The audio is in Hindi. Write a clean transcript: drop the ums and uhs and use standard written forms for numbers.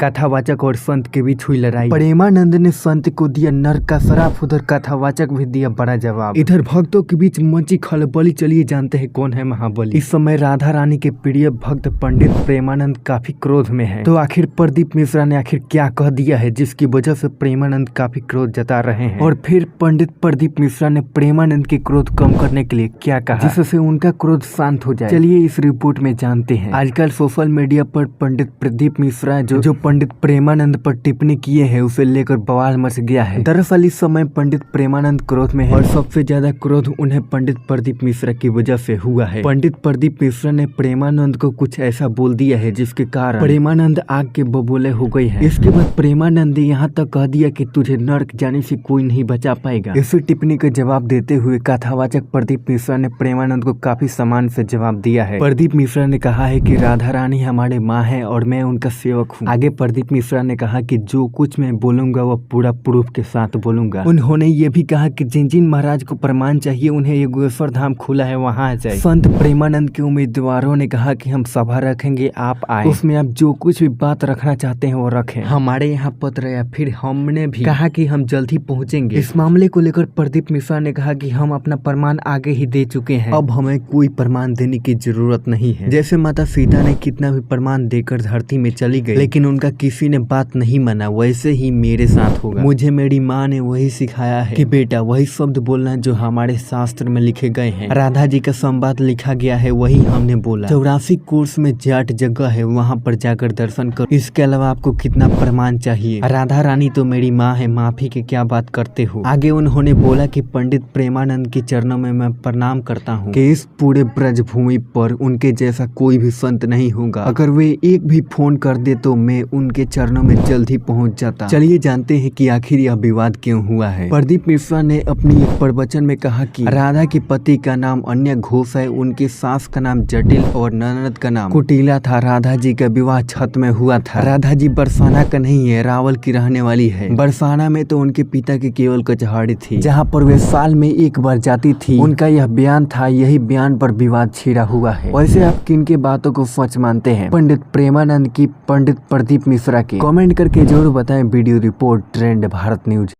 कथावाचक और संत के बीच हुई लड़ाई। प्रेमानंद ने संत को दिया नरक का श्राप, उधर कथावाचक भी दिया बड़ा जवाब। इधर भक्तों के बीच मची खलबली। चलिए जानते हैं कौन है महाबली। इस समय राधा रानी के प्रिय भक्त पंडित प्रेमानंद काफी क्रोध में है। तो आखिर प्रदीप मिश्रा ने आखिर क्या कह दिया है जिसकी वजह से प्रेमानंद काफी क्रोध जता रहे हैं, और फिर पंडित प्रदीप मिश्रा ने प्रेमानंद के क्रोध कम करने के लिए क्या कहा जिससे उनका क्रोध शांत हो जाए। चलिए इस रिपोर्ट में जानते हैं। आजकल सोशल मीडिया पर पंडित प्रदीप मिश्रा जो पंडित प्रेमानंद पर टिप्पणी किए हैं उसे लेकर बवाल मच गया है। दरअसल इस समय पंडित प्रेमानंद क्रोध में है और सबसे ज्यादा क्रोध उन्हें पंडित प्रदीप मिश्रा की वजह से हुआ है। पंडित प्रदीप मिश्रा ने प्रेमानंद को कुछ ऐसा बोल दिया है जिसके कारण प्रेमानंद आग के बबूले हो गए हैं। इसके बाद प्रेमानंद ने यहाँ तक कह दिया कि तुझे नरक जाने से कोई नहीं बचा पाएगा। इसी टिप्पणी का जवाब देते हुए कथावाचक प्रदीप मिश्रा ने प्रेमानंद को काफी सम्मान से जवाब दिया है। प्रदीप मिश्रा ने कहा है कि राधा रानी हमारे माँ है और मैं उनका सेवक हूँ। आगे प्रदीप मिश्रा ने कहा कि जो कुछ मैं बोलूंगा वह पूरा प्रूफ के साथ बोलूंगा। उन्होंने ये भी कहा कि जिन जिन महाराज को प्रमाण चाहिए उन्हें योगेश्वर धाम खुला है वहाँ आ जाए। संत प्रेमानंद के उम्मीदवारों ने कहा कि हम सभा रखेंगे, आप आए, उसमें आप जो कुछ भी बात रखना चाहते हैं वो रखें। हमारे यहाँ पत्र आया, फिर हमने भी कहा कि हम जल्द ही पहुँचेंगे। इस मामले को लेकर प्रदीप मिश्रा ने कहा कि हम अपना प्रमाण आगे ही दे चुके हैं, अब हमें कोई प्रमाण देने की जरूरत नहीं है। जैसे माता सीता ने कितना भी प्रमाण देकर धरती में चली गई लेकिन उनका किसी ने बात नहीं माना, वैसे ही मेरे साथ होगा। मुझे मेरी माँ ने वही सिखाया है कि बेटा वही शब्द बोलना जो हमारे शास्त्र में लिखे गए हैं। राधा जी का संवाद लिखा गया है वही हमने बोला। 84 कोर्स में जाट जगह है, वहाँ पर जाकर दर्शन करो। इसके अलावा आपको कितना प्रमाण चाहिए? राधा रानी तो मेरी माँ है, माफी की क्या बात करते हो? आगे उन्होंने बोला कि पंडित प्रेमानंद के चरणों में मैं प्रणाम करता हूँ कि इस पूरे ब्रजभूमि पर उनके जैसा कोई भी संत नहीं होगा। अगर वे एक भी फोन कर दे तो मैं उनके चरणों में जल्द ही पहुंच जाता। चलिए जानते हैं कि आखिर यह विवाद क्यों हुआ है। प्रदीप मिश्रा ने अपनी एक प्रवचन में कहा कि राधा के पति का नाम अन्य घोष है, उनकी सास का नाम जटिल और ननद का नाम कुटिला था। राधा जी का विवाह छत में हुआ था। राधा जी बरसाना का नहीं है, रावल की रहने वाली है। बरसाना में तो उनके पिता की केवल कचहरी थी जहाँ पर वे साल में एक बार जाती थी। उनका यह बयान था, यही बयान पर विवाद छिड़ा हुआ है। वैसे आप किन के बातों को सच मानते हैं, पंडित प्रेमानंद की पंडित प्रदीप मिश्रा की? कमेंट करके जरूर बताएं। Video report trend Bharat news.